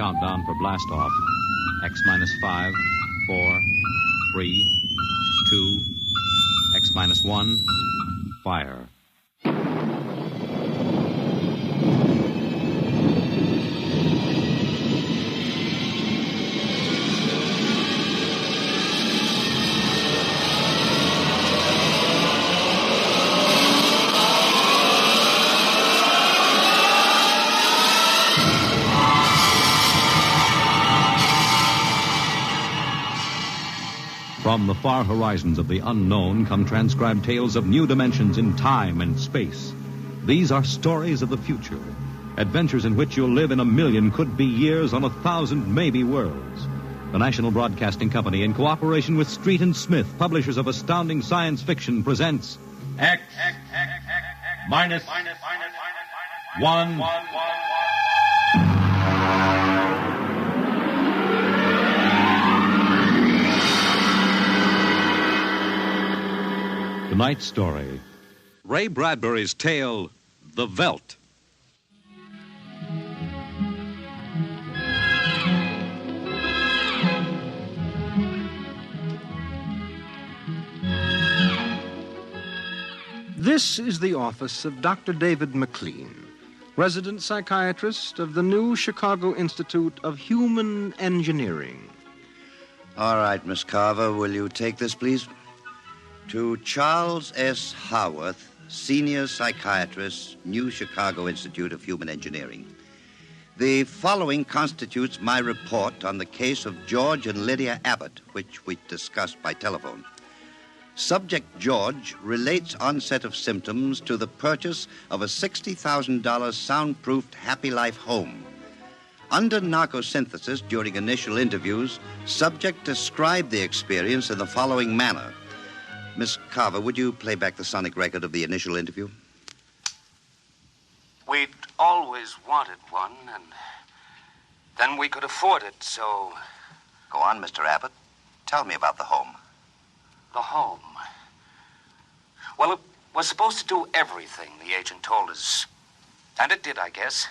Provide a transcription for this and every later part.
countdown for blast-off. X minus 5, 4, 3, 2, X minus 1, fire. From the far horizons of the unknown come transcribed tales of new dimensions in time and space. These are stories of the future, adventures in which you'll live in a million could-be years on 1,000 maybe worlds. The National Broadcasting Company, in cooperation with Street and Smith, publishers of astounding science fiction, presents X minus one. Tonight's story, Ray Bradbury's tale, The Veldt. This is the office of Dr. David McLean, resident psychiatrist of the new Chicago Institute of Human Engineering. All right, Miss Carver, will you take this, please? To Charles S. Haworth, senior psychiatrist, New Chicago Institute of Human Engineering. The following constitutes my report on the case of George and Lydia Abbott, which we discussed by telephone. Subject George relates onset of symptoms to the purchase of a $60,000 soundproofed Happy Life home. Under narcosynthesis during initial interviews, subject described the experience in the following manner. Miss Carver, would you play back the sonic record of the initial interview? We'd always wanted one, and then we could afford it, so... Go on, Mr. Abbott. Tell me about the home. The home. Well, it was supposed to do everything the agent told us. And it did, I guess.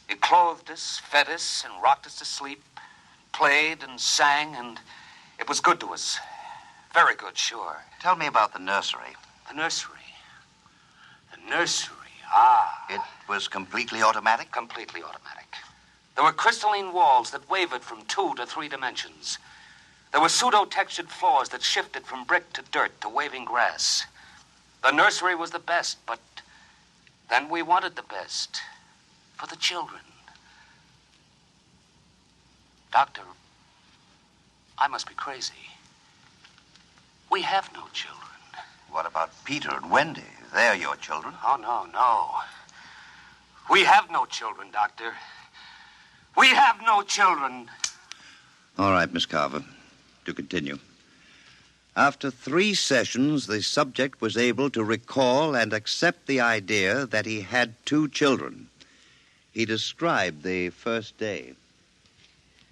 It clothed us, fed us, and rocked us to sleep, played and sang, and it was good to us. Very good, sure. Tell me about the nursery. The nursery. The nursery, ah. It was completely automatic? Completely automatic. There were crystalline walls that wavered from 2 to 3 dimensions. There were pseudo-textured floors that shifted from brick to dirt to waving grass. The nursery was the best, but then we wanted the best for the children. Doctor, I must be crazy. We have no children. What about Peter and Wendy? They're your children. Oh, no. We have no children, Doctor. We have no children. All right, Miss Carver. To continue. After 3 sessions, the subject was able to recall and accept the idea that he had 2 children. He described the first day.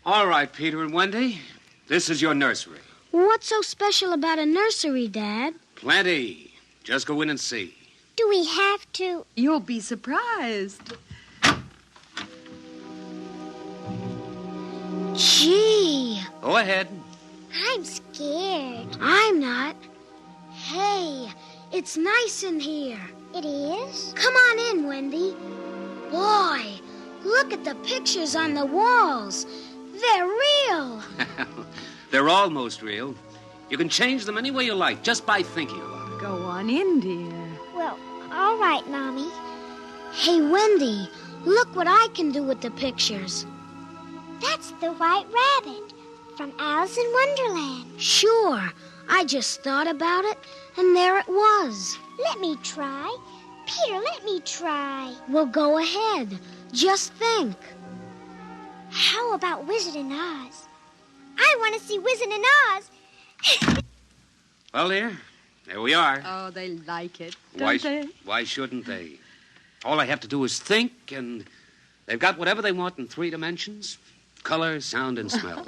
All right, Peter and Wendy. This is your nursery. What's so special about a nursery, Dad? Plenty. Just go in and see. Do we have to? You'll be surprised. Gee. Go ahead. I'm scared. I'm not. Hey, it's nice in here. It is? Come on in, Wendy. Boy, look at the pictures on the walls. They're real. They're almost real. You can change them any way you like, just by thinking about it. Go on in, dear. Well, all right, Mommy. Hey, Wendy, look what I can do with the pictures. That's the White Rabbit from Alice in Wonderland. Sure. I just thought about it, and there it was. Let me try. Peter, let me try. Well, go ahead. Just think. How about Wizard in Oz? I want to see Wizard in Oz. Well, dear, there we are. Oh, they like it, don't they? Why shouldn't they? All I have to do is think, and they've got whatever they want in 3 dimensions. Color, sound, and smell.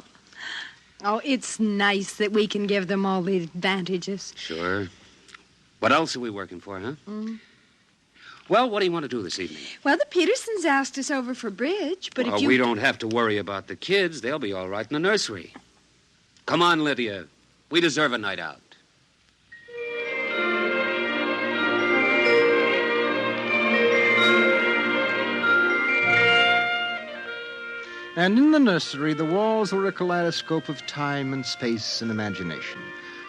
Oh, it's nice that we can give them all the advantages. Sure. What else are we working for, huh? Well, what do you want to do this evening? Well, the Petersons asked us over for bridge, but if you... We don't have to worry about the kids. They'll be all right in the nursery. Come on, Lydia. We deserve a night out. And in the nursery, the walls were a kaleidoscope of time and space and imagination.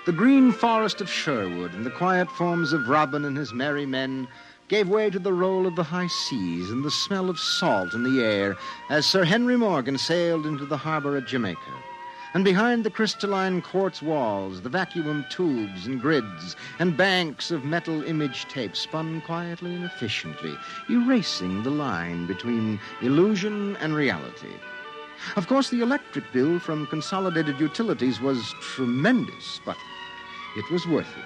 The green forest of Sherwood and the quiet forms of Robin and his merry men gave way to the roll of the high seas and the smell of salt in the air as Sir Henry Morgan sailed into the harbor at Jamaica. And behind the crystalline quartz walls, the vacuum tubes and grids and banks of metal image tape spun quietly and efficiently, erasing the line between illusion and reality. Of course, the electric bill from Consolidated Utilities was tremendous, but it was worth it.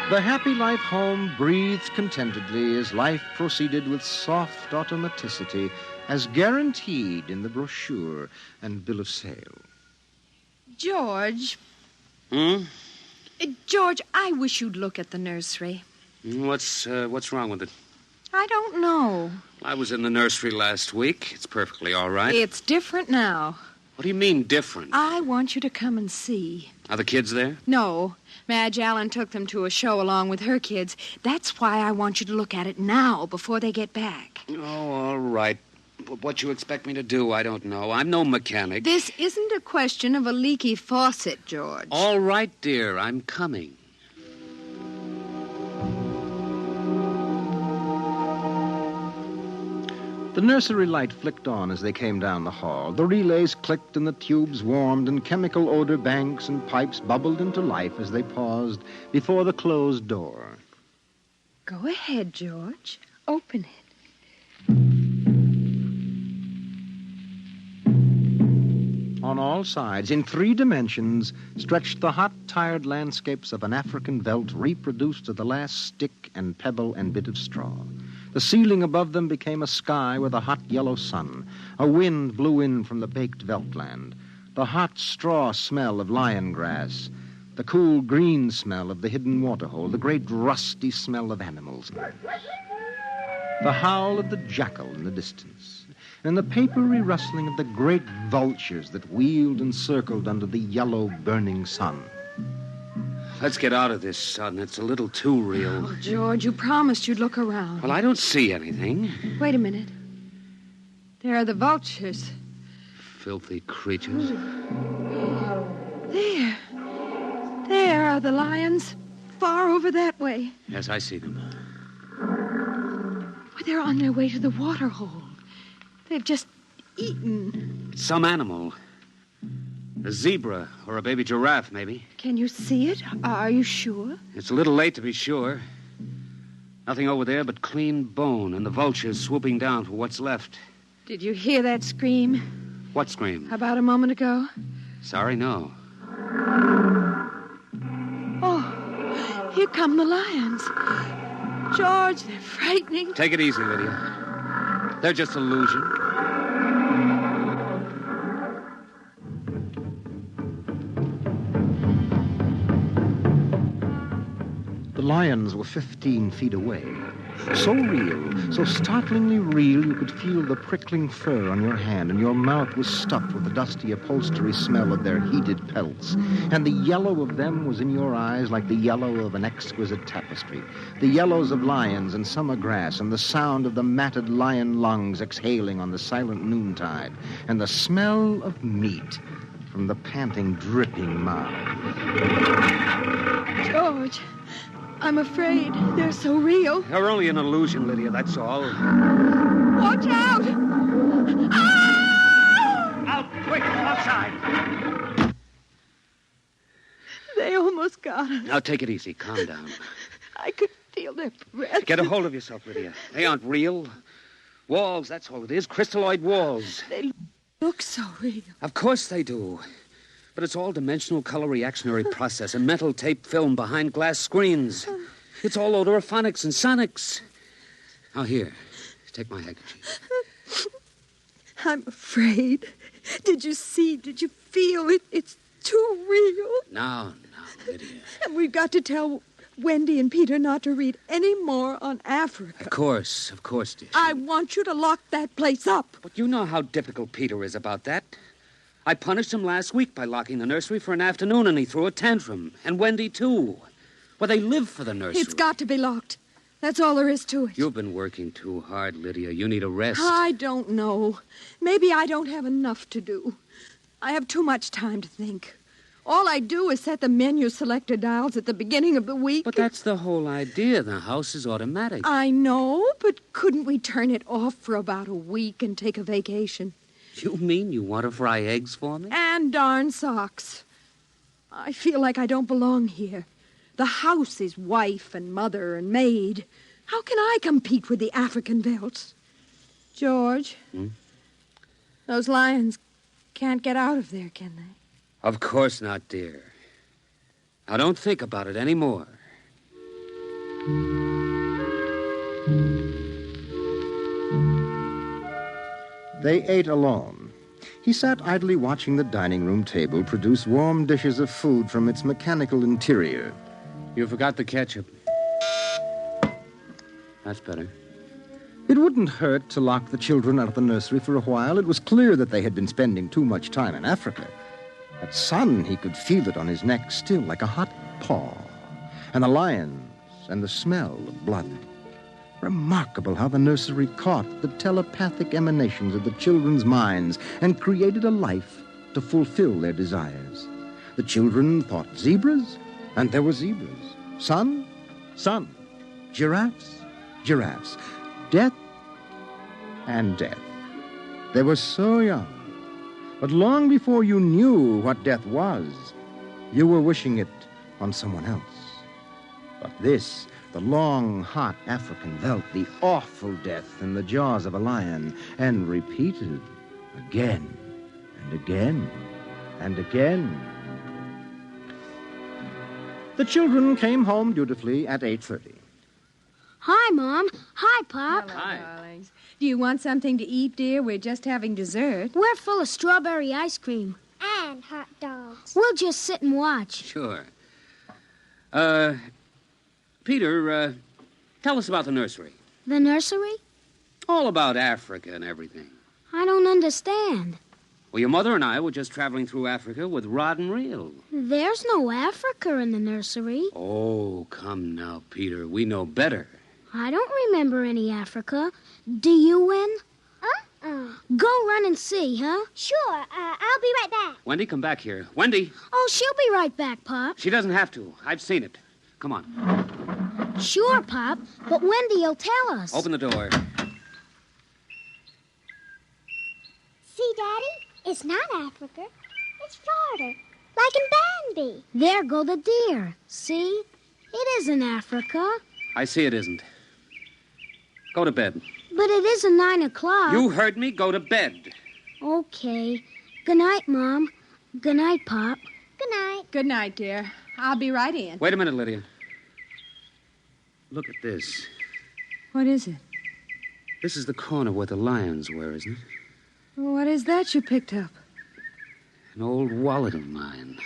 The happy life home breathed contentedly as life proceeded with soft automaticity as guaranteed in the brochure and bill of sale. George. George, I wish you'd look at the nursery. What's wrong with it? I don't know. I was in the nursery last week. It's perfectly all right. It's different now. What do you mean, different? I want you to come and see. Are the kids there? No. Madge Allen took them to a show along with her kids. That's why I want you to look at it now, before they get back. Oh, all right. What you expect me to do, I don't know. I'm no mechanic. This isn't a question of a leaky faucet, George. All right, dear. I'm coming. The nursery light flicked on as they came down the hall. The relays clicked and the tubes warmed and chemical odor banks and pipes bubbled into life as they paused before the closed door. Go ahead, George. Open it. On all sides, in 3 dimensions, stretched the hot, tired landscapes of an African veldt reproduced to the last stick and pebble and bit of straw. The ceiling above them became a sky with a hot yellow sun. A wind blew in from the baked veldtland. The hot straw smell of lion grass. The cool green smell of the hidden waterhole. The great rusty smell of animals. The howl of the jackal in the distance. And the papery rustling of the great vultures that wheeled and circled under the yellow burning sun. Let's get out of this sun. It's a little too real. Oh, George, you promised you'd look around. Well, I don't see anything. Wait a minute. There are the vultures. Filthy creatures. There are the lions. Far over that way. Yes, I see them. Oh, they're on their way to the waterhole. They've just eaten. It's some animal. A zebra or a baby giraffe, maybe. Can you see it? Are you sure? It's a little late to be sure. Nothing over there but clean bone and the vultures swooping down for what's left. Did you hear that scream? What scream? About a moment ago. Sorry, no. Oh, here come the lions. George, they're frightening. Take it easy, Lydia. They're just illusion. The lions were 15 feet away. So real, so startlingly real, you could feel the prickling fur on your hand, and your mouth was stuffed with the dusty upholstery smell of their heated pelts. And the yellow of them was in your eyes like the yellow of an exquisite tapestry. The yellows of lions and summer grass, and the sound of the matted lion lungs exhaling on the silent noontide, and the smell of meat from the panting, dripping mouth. George, I'm afraid they're so real. They're only an illusion, Lydia, that's all. Watch out! Ah! Out, quick, outside! They almost got us. Now, take it easy. Calm down. I could feel their breath. Get a hold of yourself, Lydia. They aren't real. Walls, that's all it is. Crystalloid walls. They look so real. Of course they do. But it's all dimensional color reactionary process and metal tape film behind glass screens. It's all odorophonics and sonics. Now, here, take my handkerchief. I'm afraid. Did you see? Did you feel it? It's too real. Now, Lydia. And we've got to tell Wendy and Peter not to read any more on Africa. Of course, dear. I want you to lock that place up. But you know how difficult Peter is about that. I punished him last week by locking the nursery for an afternoon, and he threw a tantrum. And Wendy, too. Well, they live for the nursery. It's got to be locked. That's all there is to it. You've been working too hard, Lydia. You need a rest. I don't know. Maybe I don't have enough to do. I have too much time to think. All I do is set the menu selector dials at the beginning of the week. But that's the whole idea. The house is automatic. I know, but couldn't we turn it off for about a week and take a vacation? You mean you want to fry eggs for me? And darn socks. I feel like I don't belong here. The house is wife and mother and maid. How can I compete with the African Veldts? George, those lions can't get out of there, can they? Of course not, dear. Now, don't think about it anymore. They ate alone. He sat idly watching the dining room table produce warm dishes of food from its mechanical interior. You forgot the ketchup. That's better. It wouldn't hurt to lock the children out of the nursery for a while. It was clear that they had been spending too much time in Africa. That sun, he could feel it on his neck still, like a hot paw. And the lions, and the smell of blood. Remarkable how the nursery caught the telepathic emanations of the children's minds and created a life to fulfill their desires. The children thought zebras, and there were zebras. Sun, sun. Giraffes, giraffes. Death, and death. They were so young. But long before you knew what death was, you were wishing it on someone else. But this, the long, hot African veldt, the awful death in the jaws of a lion, and repeated again and again and again. The children came home dutifully at 8:30. Hi, Mom. Hi, Pop. Hello, darlings. Do you want something to eat, dear? We're just having dessert. We're full of strawberry ice cream. And hot dogs. We'll just sit and watch. Sure. Peter, tell us about the nursery. The nursery? All about Africa and everything. I don't understand. Well, your mother and I were just traveling through Africa with rod and reel. There's no Africa in the nursery. Oh, come now, Peter. We know better. I don't remember any Africa. Do you, Wen? Go run and see, huh? Sure, I'll be right back. Wendy, come back here. Wendy! Oh, she'll be right back, Pop. She doesn't have to. I've seen it. Come on. Sure, Pop, but Wendy'll tell us. Open the door. See, Daddy? It's not Africa. It's Florida. Like in Bambi. There go the deer. See? It isn't Africa. I see it isn't. Go to bed. But it isn't 9 o'clock. You heard me. Go to bed. Okay. Good night, Mom. Good night, Pop. Good night. Good night, dear. I'll be right in. Wait a minute, Lydia. Look at this. What is it? This is the corner where the lions were, isn't it? What is that you picked up? An old wallet of mine.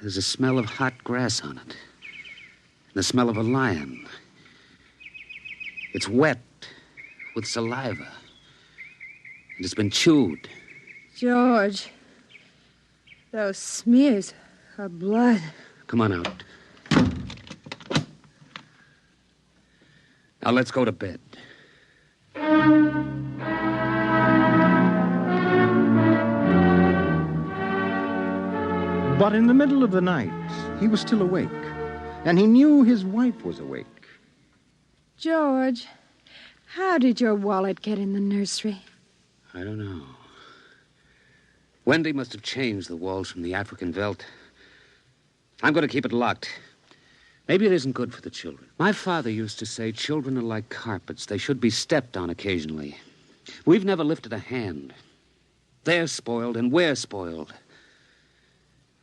There's a smell of hot grass on it. And the smell of a lion. It's wet with saliva. And it's been chewed. George, those smears of blood. Come on out. Now let's go to bed. But in the middle of the night, he was still awake, and he knew his wife was awake. George, how did your wallet get in the nursery? I don't know. Wendy must have changed the walls from the African veldt. I'm going to keep it locked. Maybe it isn't good for the children. My father used to say children are like carpets. They should be stepped on occasionally. We've never lifted a hand. They're spoiled and we're spoiled.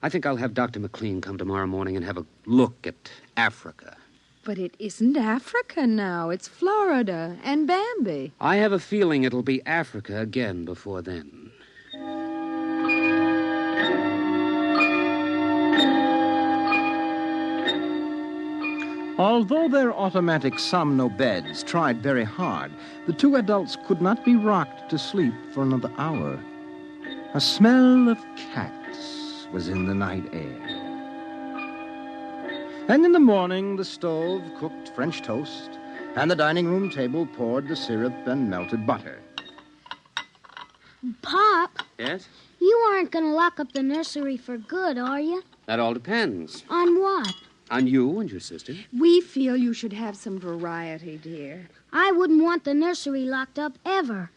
I think I'll have Dr. McLean come tomorrow morning and have a look at Africa. But it isn't Africa now. It's Florida and Bambi. I have a feeling it'll be Africa again before then. Although their automatic somno beds tried very hard, the two adults could not be rocked to sleep for another hour. A smell of cats was in the night air. And in the morning, the stove cooked French toast, and the dining room table poured the syrup and melted butter. Pop, Yes? you aren't going to lock up the nursery for good, are you? That all depends. On what? On you and your sister. We feel you should have some variety, dear. I wouldn't want the nursery locked up ever.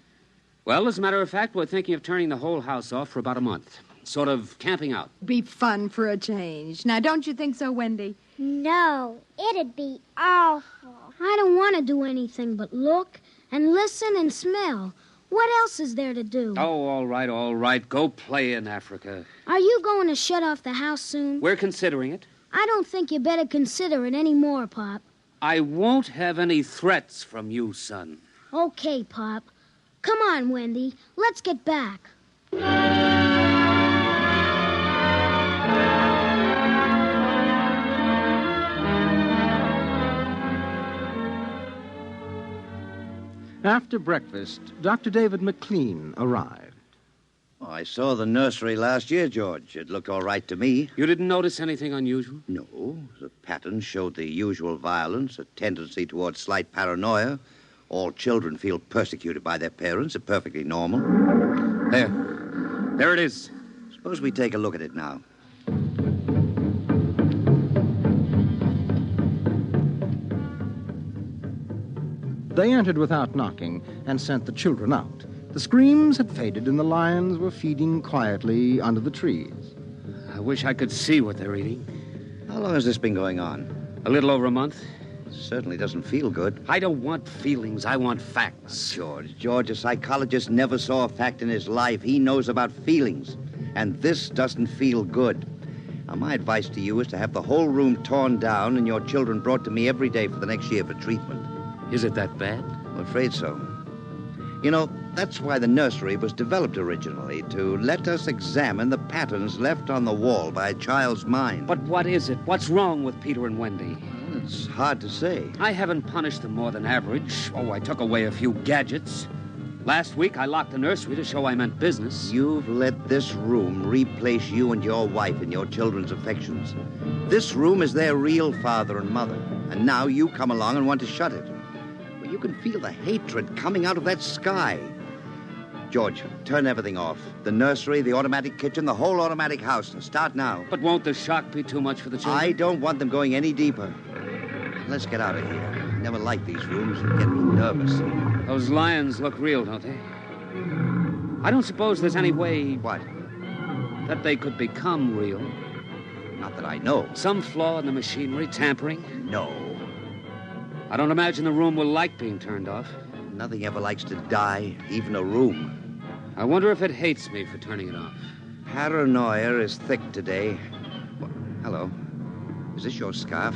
Well, as a matter of fact, we're thinking of turning the whole house off for about a month. Sort of camping out. Be fun for a change. Now, don't you think so, Wendy? No, it'd be awful. I don't want to do anything but look and listen and smell. What else is there to do? Oh, all right. Go play in Africa. Are you going to shut off the house soon? We're considering it. I don't think you better consider it any more, Pop. I won't have any threats from you, son. Okay, Pop. Come on, Wendy. Let's get back. After breakfast, Dr. David McLean arrived. Oh, I saw the nursery last year, George. It looked all right to me. You didn't notice anything unusual? No, the pattern showed the usual violence, a tendency towards slight paranoia. All children feel persecuted by their parents. It's perfectly normal. There it is. Suppose we take a look at it now. They entered without knocking and sent the children out. The screams had faded and the lions were feeding quietly under the trees. I wish I could see what they're eating. How long has this been going on? A little over a month. Certainly doesn't feel good. I don't want feelings. I want facts. George, a psychologist never saw a fact in his life. He knows about feelings. And this doesn't feel good. Now, my advice to you is to have the whole room torn down and your children brought to me every day for the next year for treatment. Is it that bad? I'm afraid so. You know, that's why the nursery was developed originally, to let us examine the patterns left on the wall by a child's mind. But what is it? What's wrong with Peter and Wendy? Well, it's hard to say. I haven't punished them more than average. Oh, I took away a few gadgets. Last week, I locked the nursery to show I meant business. You've let this room replace you and your wife in your children's affections. This room is their real father and mother, and now you come along and want to shut it. Well, you can feel the hatred coming out of that sky. George, turn everything off. The nursery, the automatic kitchen, the whole automatic house. Start now. But won't the shock be too much for the children? I don't want them going any deeper. Let's get out of here. I never like these rooms. They get me nervous. Those lions look real, don't they? I don't suppose there's any way... What? That they could become real. Not that I know. Some flaw in the machinery, tampering? No. I don't imagine the room will like being turned off. Nothing ever likes to die, even a room. I wonder if it hates me for turning it off. Paranoia is thick today. Well, hello. Is this your scarf?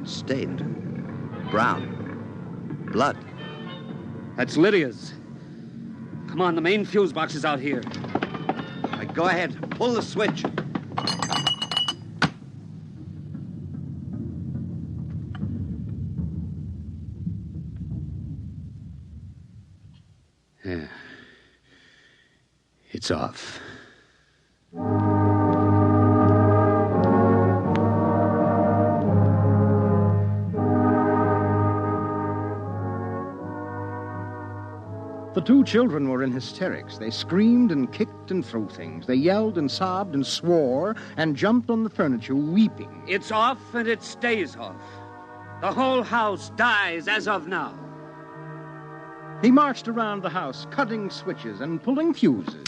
It's stained. Brown. Blood. That's Lydia's. Come on, the main fuse box is out here. All right, go ahead. Pull the switch. Yeah. It's off. The two children were in hysterics. They screamed and kicked and threw things. They yelled and sobbed and swore and jumped on the furniture, weeping. It's off and it stays off. The whole house dies as of now. He marched around the house, cutting switches and pulling fuses.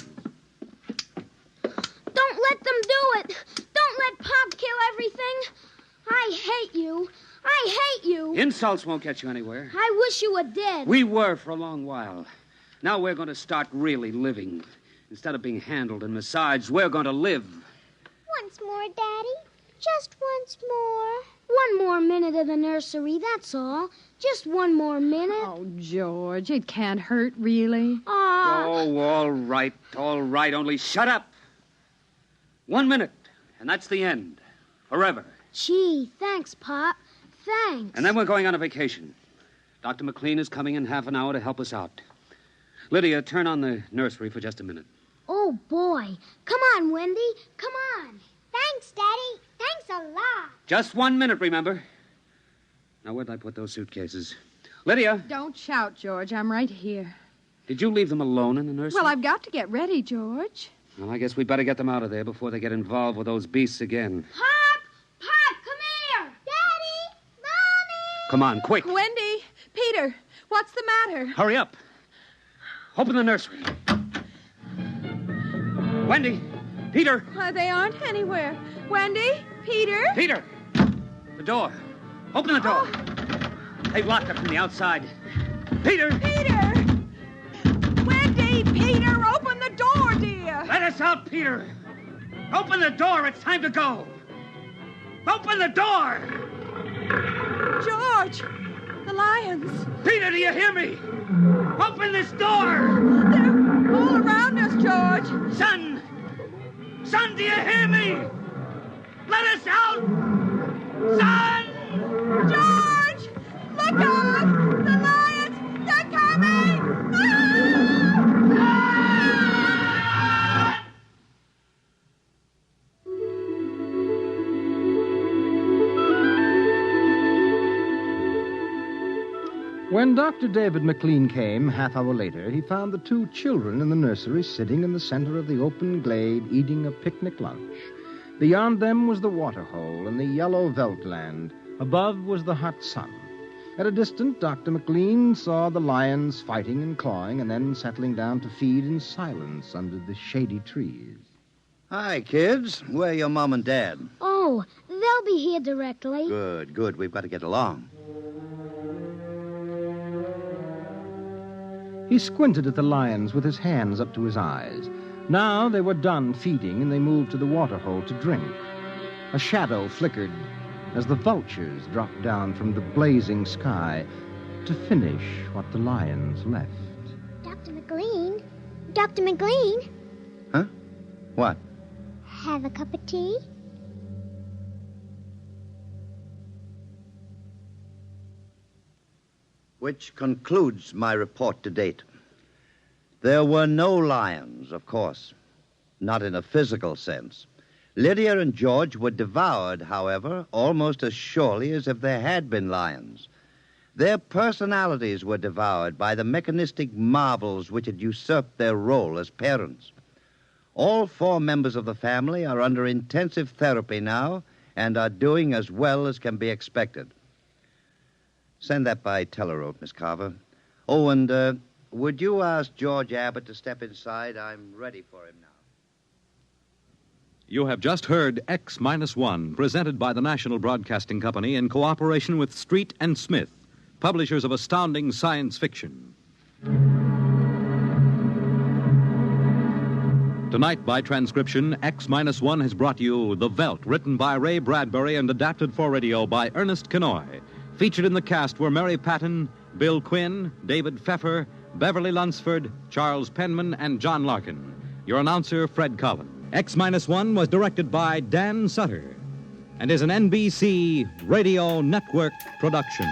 Don't let them do it. Don't let Pop kill everything. I hate you. I hate you. Insults won't get you anywhere. I wish you were dead. We were for a long while. Now we're going to start really living. Instead of being handled and massaged, we're going to live. Once more, Daddy. Just once more. One more minute of the nursery, that's all. Just one more minute. Oh, George, it can't hurt, really. Oh, all right. Only shut up. 1 minute, and that's the end. Forever. Gee, thanks, Pop. Thanks. And then we're going on a vacation. Dr. McLean is coming in half an hour to help us out. Lydia, turn on the nursery for just a minute. Oh, boy. Come on, Wendy. Come on. Thanks, Daddy. Thanks a lot. Just 1 minute, remember? Now, where'd I put those suitcases? Lydia! Don't shout, George. I'm right here. Did you leave them alone in the nursery? Well, I've got to get ready, George. Well, I guess we'd better get them out of there before they get involved with those beasts again. Pop! Pop, come here! Daddy! Mommy! Come on, quick. Wendy! Peter! What's the matter? Hurry up. Open the nursery. Wendy! Peter! They aren't anywhere. Wendy? Peter? Peter! The door. Open the door. They've locked it from the outside. Peter! Peter! Wendy! Peter! Open the door, dear! Let us out, Peter! Open the door. It's time to go. Open the door! George! The lions! Peter, do you hear me? Open this door! They're all around us, George! Son! Son, do you hear me? Let us out! Son! George! Look out! The lions! They're coming! When Dr. David McLean came half hour later, he found the two children in the nursery sitting in the center of the open glade eating a picnic lunch. Beyond them was the waterhole and the yellow Veldt land. Above was the hot sun. At a distance, Dr. McLean saw the lions fighting and clawing and then settling down to feed in silence under the shady trees. Hi, kids. Where are your mom and dad? Oh, they'll be here directly. Good, good. We've got to get along. He squinted at the lions with his hands up to his eyes. Now they were done feeding, and they moved to the waterhole to drink. A shadow flickered as the vultures dropped down from the blazing sky to finish what the lions left. Dr. McLean? Dr. McLean? Huh? What? Have a cup of tea? Which concludes my report to date. There were no lions, of course. Not in a physical sense. Lydia and George were devoured, however, almost as surely as if there had been lions. Their personalities were devoured by the mechanistic marvels which had usurped their role as parents. All four members of the family are under intensive therapy now and are doing as well as can be expected. Send that by telerope, Miss Carver. Oh, and would you ask George Abbott to step inside? I'm ready for him now. You have just heard X Minus One, presented by the National Broadcasting Company in cooperation with Street and Smith, publishers of astounding science fiction. Tonight, by transcription, X Minus One has brought you The Veldt, written by Ray Bradbury and adapted for radio by Ernest Kenoy. Featured in the cast were Mary Patton, Bill Quinn, David Pfeffer, Beverly Lunsford, Charles Penman, and John Larkin. Your announcer, Fred Collin. X Minus One was directed by Dan Sutter and is an NBC Radio Network production.